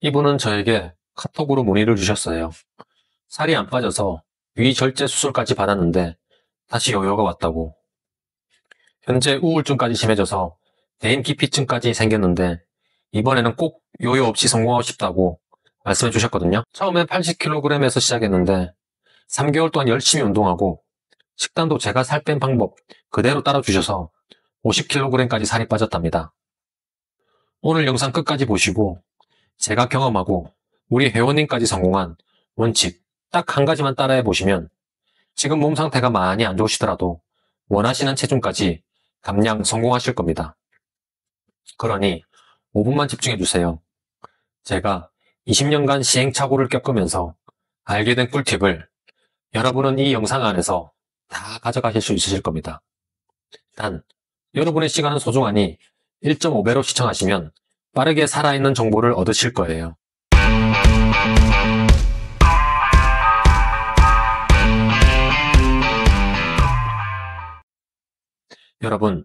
이분은 저에게 카톡으로 문의를 주셨어요. 살이 안 빠져서 위절제 수술까지 받았는데 다시 요요가 왔다고. 현재 우울증까지 심해져서 대인기피증까지 생겼는데 이번에는 꼭 요요 없이 성공하고 싶다고 말씀해 주셨거든요. 처음에 80kg에서 시작했는데 3개월 동안 열심히 운동하고 식단도 제가 살 뺀 방법 그대로 따라주셔서 50kg까지 살이 빠졌답니다. 오늘 영상 끝까지 보시고 제가 경험하고 우리 회원님까지 성공한 원칙 딱 한 가지만 따라해 보시면 지금 몸 상태가 많이 안 좋으시더라도 원하시는 체중까지 감량 성공하실 겁니다. 그러니 5분만 집중해 주세요. 제가 20년간 시행착오를 겪으면서 알게 된 꿀팁을 여러분은 이 영상 안에서 다 가져가실 수 있으실 겁니다. 단, 여러분의 시간은 소중하니 1.5배로 시청하시면 빠르게 살아있는 정보를 얻으실 거예요. 여러분,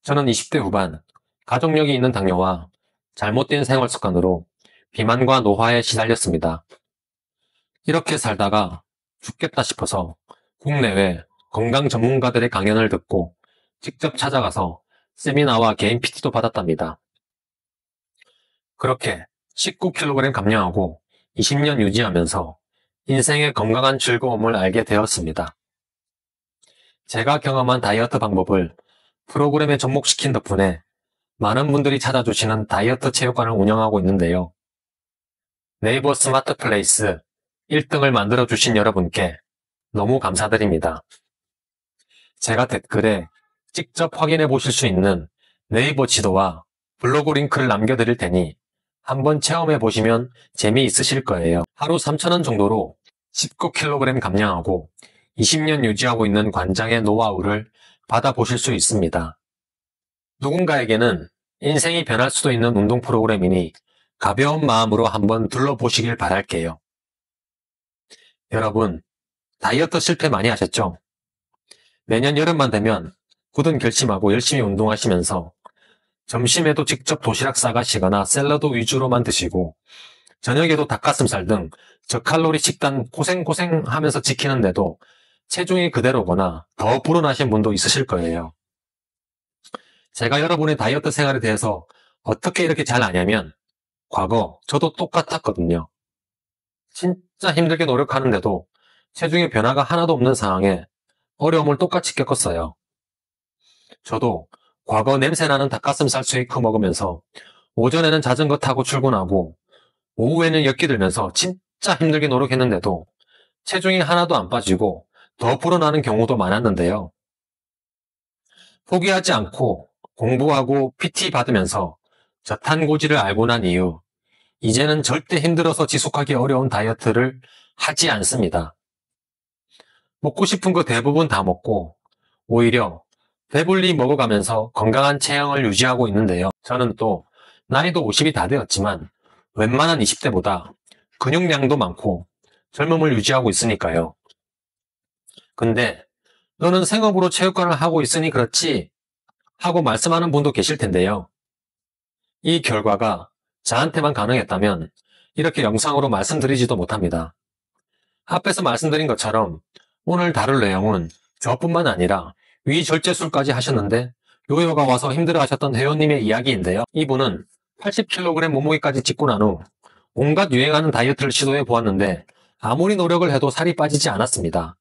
저는 20대 후반 가족력이 있는 당뇨와 잘못된 생활 습관으로 비만과 노화에 시달렸습니다. 이렇게 살다가 죽겠다 싶어서 국내외 건강 전문가들의 강연을 듣고 직접 찾아가서 세미나와 개인 PT도 받았답니다. 그렇게 19kg 감량하고 20년 유지하면서 인생의 건강한 즐거움을 알게 되었습니다. 제가 경험한 다이어트 방법을 프로그램에 접목시킨 덕분에 많은 분들이 찾아주시는 다이어트 체육관을 운영하고 있는데요. 네이버 스마트 플레이스 1등을 만들어주신 여러분께 너무 감사드립니다. 제가 댓글에 직접 확인해 보실 수 있는 네이버 지도와 블로그 링크를 남겨드릴 테니 한번 체험해 보시면 재미있으실 거예요. 하루 3,000원 정도로 19kg 감량하고 20년 유지하고 있는 관장의 노하우를 받아보실 수 있습니다. 누군가에게는 인생이 변할 수도 있는 운동 프로그램이니 가벼운 마음으로 한번 둘러보시길 바랄게요. 여러분, 다이어트 실패 많이 하셨죠? 매년 여름만 되면 굳은 결심하고 열심히 운동하시면서 점심에도 직접 도시락 싸가시거나 샐러드 위주로만 드시고 저녁에도 닭가슴살 등 저칼로리 식단 고생 하면서 지키는데도 체중이 그대로거나 더 불어나신 분도 있으실 거예요. 제가 여러분의 다이어트 생활에 대해서 어떻게 이렇게 잘 아냐면 과거 저도 똑같았거든요. 진짜 힘들게 노력하는데도 체중의 변화가 하나도 없는 상황에 어려움을 똑같이 겪었어요. 저도 과거 냄새나는 닭가슴살 스테이크 먹으면서 오전에는 자전거 타고 출근하고 오후에는 엿기 들면서 진짜 힘들게 노력했는데도 체중이 하나도 안 빠지고 더 불어나는 경우도 많았는데요. 포기하지 않고 공부하고 PT 받으면서 저탄고지를 알고 난 이후 이제는 절대 힘들어서 지속하기 어려운 다이어트를 하지 않습니다. 먹고 싶은 거 대부분 다 먹고 오히려 배불리 먹어가면서 건강한 체형을 유지하고 있는데요. 저는 또 나이도 50이 다 되었지만 웬만한 20대보다 근육량도 많고 젊음을 유지하고 있으니까요. 근데 너는 생업으로 체육관을 하고 있으니 그렇지 하고 말씀하는 분도 계실 텐데요. 이 결과가 저한테만 가능했다면 이렇게 영상으로 말씀드리지도 못합니다. 앞에서 말씀드린 것처럼 오늘 다룰 내용은 저뿐만 아니라 위절제술까지 하셨는데 요요가 와서 힘들어하셨던 회원님의 이야기인데요. 이분은 80kg 몸무게까지 찍고 난 후 온갖 유행하는 다이어트를 시도해 보았는데 아무리 노력을 해도 살이 빠지지 않았습니다.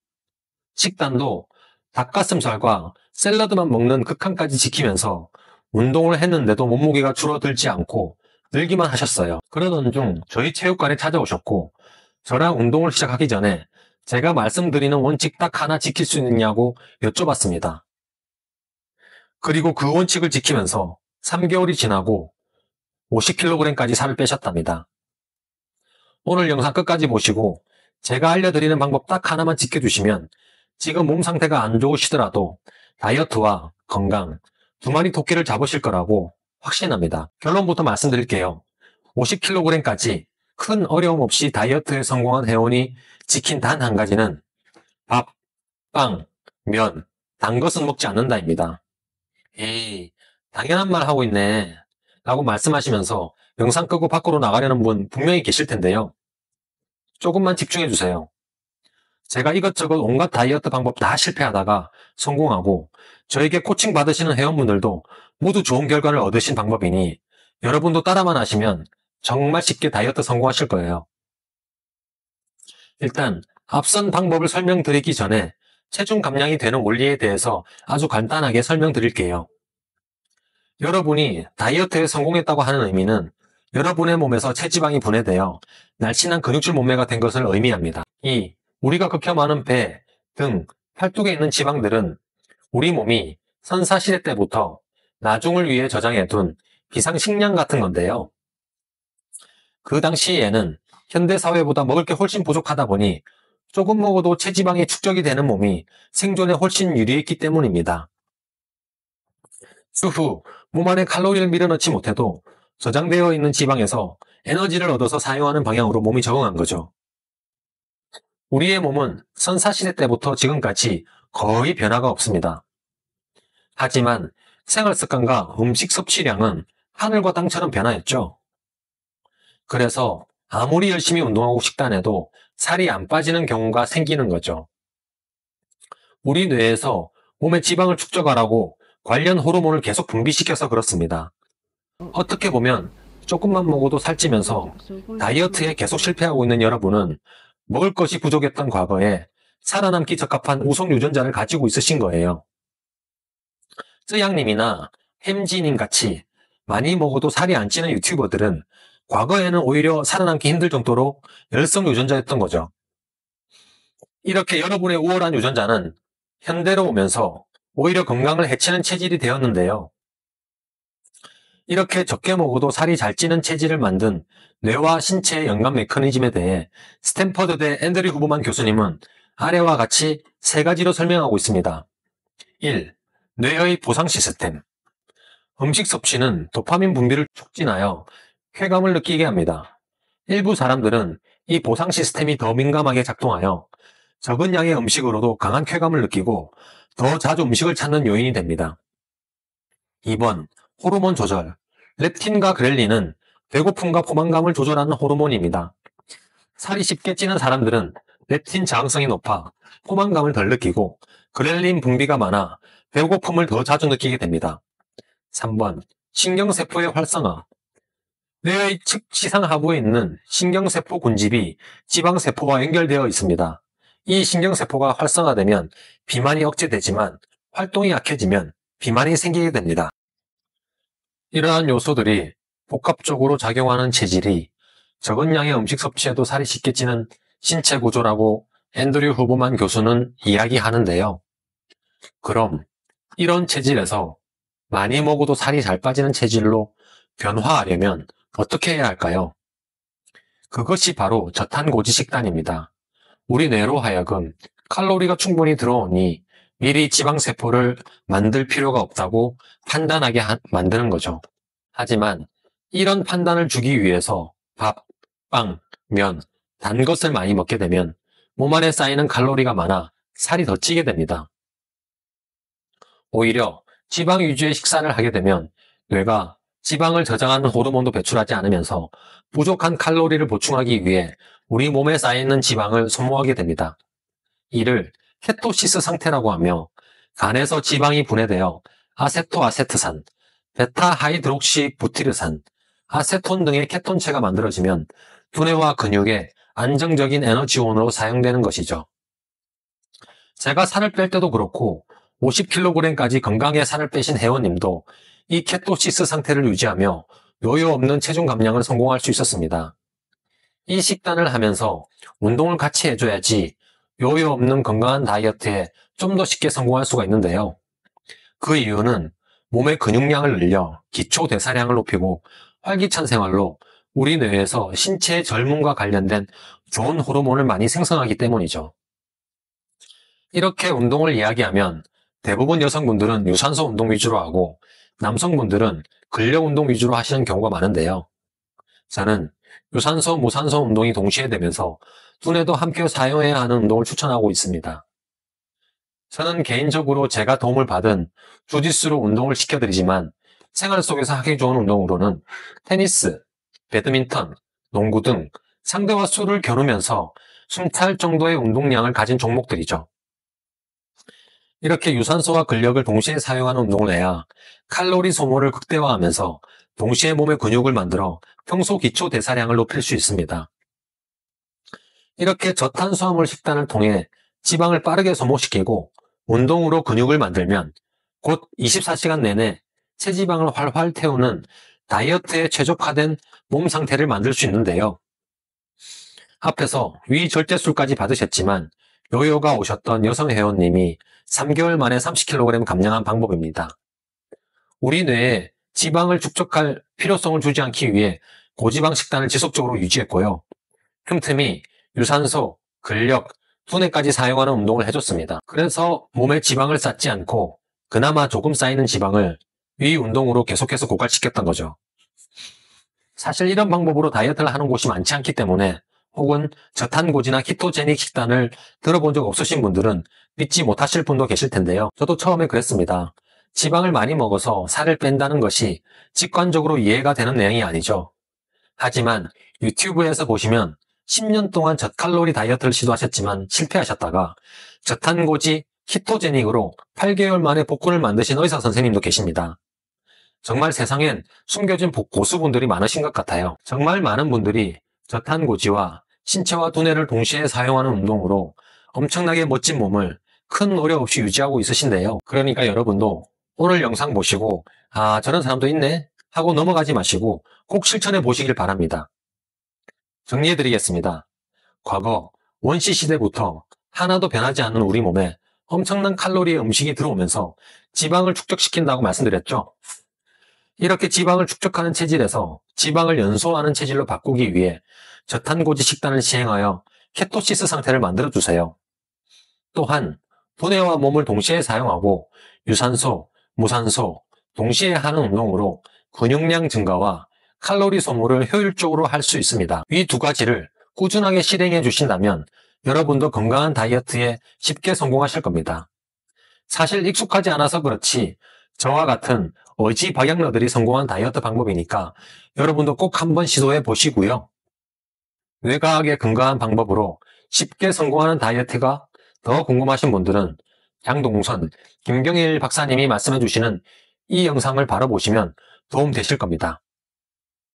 식단도 닭가슴살과 샐러드만 먹는 극한까지 지키면서 운동을 했는데도 몸무게가 줄어들지 않고 늘기만 하셨어요. 그러던 중 저희 체육관에 찾아오셨고 저랑 운동을 시작하기 전에 제가 말씀드리는 원칙 딱 하나 지킬 수 있느냐고 여쭤봤습니다. 그리고 그 원칙을 지키면서 3개월이 지나고 50kg까지 살을 빼셨답니다. 오늘 영상 끝까지 보시고 제가 알려드리는 방법 딱 하나만 지켜주시면 지금 몸 상태가 안 좋으시더라도 다이어트와 건강 두 마리 토끼를 잡으실 거라고 확신합니다. 결론부터 말씀드릴게요. 50kg까지 큰 어려움 없이 다이어트에 성공한 회원이 지킨 단 한 가지는 밥, 빵, 면, 단 것은 먹지 않는다입니다. 에이, 당연한 말 하고 있네 라고 말씀하시면서 영상 끄고 밖으로 나가려는 분 분명히 계실 텐데요. 조금만 집중해 주세요. 제가 이것저것 온갖 다이어트 방법 다 실패하다가 성공하고 저에게 코칭 받으시는 회원분들도 모두 좋은 결과를 얻으신 방법이니 여러분도 따라만 하시면 정말 쉽게 다이어트 성공하실 거예요. 일단 앞선 방법을 설명드리기 전에 체중 감량이 되는 원리에 대해서 아주 간단하게 설명드릴게요. 여러분이 다이어트에 성공했다고 하는 의미는 여러분의 몸에서 체지방이 분해되어 날씬한 근육질 몸매가 된 것을 의미합니다. 우리가 극혐하는 배, 등, 팔뚝에 있는 지방들은 우리 몸이 선사시대 때부터 나중을 위해 저장해둔 비상식량 같은 건데요. 그 당시에는 현대사회보다 먹을 게 훨씬 부족하다 보니 조금 먹어도 체지방이 축적이 되는 몸이 생존에 훨씬 유리했기 때문입니다. 추후 몸 안에 칼로리를 밀어넣지 못해도 저장되어 있는 지방에서 에너지를 얻어서 사용하는 방향으로 몸이 적응한 거죠. 우리의 몸은 선사시대 때부터 지금까지 거의 변화가 없습니다. 하지만 생활습관과 음식 섭취량은 하늘과 땅처럼 변화했죠. 그래서 아무리 열심히 운동하고 식단해도 살이 안 빠지는 경우가 생기는 거죠. 우리 뇌에서 몸에 지방을 축적하라고 관련 호르몬을 계속 분비시켜서 그렇습니다. 어떻게 보면 조금만 먹어도 살찌면서 다이어트에 계속 실패하고 있는 여러분은 먹을 것이 부족했던 과거에 살아남기 적합한 우성 유전자를 가지고 있으신 거예요. 쯔양님이나 햄지님 같이 많이 먹어도 살이 안 찌는 유튜버들은 과거에는 오히려 살아남기 힘들 정도로 열성 유전자였던 거죠. 이렇게 여러분의 우월한 유전자는 현대로 오면서 오히려 건강을 해치는 체질이 되었는데요. 이렇게 적게 먹어도 살이 잘 찌는 체질을 만든 뇌와 신체의 연관 메커니즘에 대해 스탠퍼드대 앤드류 후보만 교수님은 아래와 같이 세 가지로 설명하고 있습니다. 1. 뇌의 보상 시스템. 음식 섭취는 도파민 분비를 촉진하여 쾌감을 느끼게 합니다. 일부 사람들은 이 보상 시스템이 더 민감하게 작동하여 적은 양의 음식으로도 강한 쾌감을 느끼고 더 자주 음식을 찾는 요인이 됩니다. 2번, 호르몬 조절. 렙틴과 그렐린은 배고픔과 포만감을 조절하는 호르몬입니다. 살이 쉽게 찌는 사람들은 렙틴 저항성이 높아 포만감을 덜 느끼고 그렐린 분비가 많아 배고픔을 더 자주 느끼게 됩니다. 3번, 신경세포의 활성화. 뇌의 측지상 하부에 있는 신경세포 군집이 지방세포와 연결되어 있습니다. 이 신경세포가 활성화되면 비만이 억제되지만 활동이 약해지면 비만이 생기게 됩니다. 이러한 요소들이 복합적으로 작용하는 체질이 적은 양의 음식 섭취에도 살이 쉽게 찌는 신체 구조라고 앤드류 후보만 교수는 이야기하는데요. 그럼 이런 체질에서 많이 먹어도 살이 잘 빠지는 체질로 변화하려면 어떻게 해야 할까요? 그것이 바로 저탄고지 식단입니다. 우리 뇌로 하여금 칼로리가 충분히 들어오니 미리 지방세포를 만들 필요가 없다고 판단하게 만드는 거죠. 하지만 이런 판단을 주기 위해서 밥, 빵, 면, 단 것을 많이 먹게 되면 몸 안에 쌓이는 칼로리가 많아 살이 더 찌게 됩니다. 오히려 지방 위주의 식사를 하게 되면 뇌가 지방을 저장하는 호르몬도 배출하지 않으면서 부족한 칼로리를 보충하기 위해 우리 몸에 쌓여있는 지방을 소모하게 됩니다. 이를 케토시스 상태라고 하며 간에서 지방이 분해되어 아세토아세트산, 베타하이드록시부티르산, 아세톤 등의 케톤체가 만들어지면 두뇌와 근육에 안정적인 에너지원으로 사용되는 것이죠. 제가 살을 뺄 때도 그렇고 50kg까지 건강하게 살을 빼신 회원님도 이 케토시스 상태를 유지하며 요요 없는 체중 감량을 성공할 수 있었습니다. 이 식단을 하면서 운동을 같이 해줘야지 요요 없는 건강한 다이어트에 좀 더 쉽게 성공할 수가 있는데요. 그 이유는 몸의 근육량을 늘려 기초 대사량을 높이고 활기찬 생활로 우리 뇌에서 신체의 젊음과 관련된 좋은 호르몬을 많이 생성하기 때문이죠. 이렇게 운동을 이야기하면 대부분 여성분들은 유산소 운동 위주로 하고 남성분들은 근력 운동 위주로 하시는 경우가 많은데요. 저는 유산소, 무산소 운동이 동시에 되면서 두뇌도 함께 사용해야 하는 운동을 추천하고 있습니다. 저는 개인적으로 제가 도움을 받은 주짓수로 운동을 시켜드리지만 생활 속에서 하기 좋은 운동으로는 테니스, 배드민턴, 농구 등 상대와 수를 겨루면서 숨찰 정도의 운동량을 가진 종목들이죠. 이렇게 유산소와 근력을 동시에 사용하는 운동을 해야 칼로리 소모를 극대화하면서 동시에 몸의 근육을 만들어 평소 기초 대사량을 높일 수 있습니다. 이렇게 저탄수화물 식단을 통해 지방을 빠르게 소모시키고 운동으로 근육을 만들면 곧 24시간 내내 체지방을 활활 태우는 다이어트에 최적화된 몸 상태를 만들 수 있는데요. 앞에서 위절제술까지 받으셨지만 요요가 오셨던 여성 회원님이 3개월 만에 30kg 감량한 방법입니다. 우리 뇌에 지방을 축적할 필요성을 주지 않기 위해 고지방 식단을 지속적으로 유지했고요. 틈틈이 유산소, 근력, 두뇌까지 사용하는 운동을 해줬습니다. 그래서 몸에 지방을 쌓지 않고 그나마 조금 쌓이는 지방을 위 운동으로 계속해서 고갈시켰던 거죠. 사실 이런 방법으로 다이어트를 하는 곳이 많지 않기 때문에 혹은 저탄고지나 키토제닉 식단을 들어본 적 없으신 분들은 믿지 못하실 분도 계실 텐데요. 저도 처음에 그랬습니다. 지방을 많이 먹어서 살을 뺀다는 것이 직관적으로 이해가 되는 내용이 아니죠. 하지만 유튜브에서 보시면 10년 동안 저칼로리 다이어트를 시도하셨지만 실패하셨다가 저탄고지 키토제닉으로 8개월 만에 복근을 만드신 의사 선생님도 계십니다. 정말 세상엔 숨겨진 고수분들이 많으신 것 같아요. 정말 많은 분들이 저탄고지와 신체와 두뇌를 동시에 사용하는 운동으로 엄청나게 멋진 몸을 큰 노력 없이 유지하고 있으신데요. 그러니까 여러분도 오늘 영상 보시고 아, 저런 사람도 있네 하고 넘어가지 마시고 꼭 실천해 보시길 바랍니다. 정리해드리겠습니다. 과거 원시 시대부터 하나도 변하지 않는 우리 몸에 엄청난 칼로리의 음식이 들어오면서 지방을 축적시킨다고 말씀드렸죠. 이렇게 지방을 축적하는 체질에서 지방을 연소하는 체질로 바꾸기 위해 저탄고지 식단을 시행하여 케토시스 상태를 만들어주세요. 또한 두뇌와 몸을 동시에 사용하고 유산소, 무산소 동시에 하는 운동으로 근육량 증가와 칼로리 소모를 효율적으로 할 수 있습니다. 이 두 가지를 꾸준하게 실행해 주신다면 여러분도 건강한 다이어트에 쉽게 성공하실 겁니다. 사실 익숙하지 않아서 그렇지 저와 같은 어지박약러들이 성공한 다이어트 방법이니까 여러분도 꼭 한번 시도해 보시고요. 뇌과학의 근거한 방법으로 쉽게 성공하는 다이어트가 더 궁금하신 분들은 장동선, 김경일 박사님이 말씀해 주시는 이 영상을 바로 보시면 도움 되실 겁니다.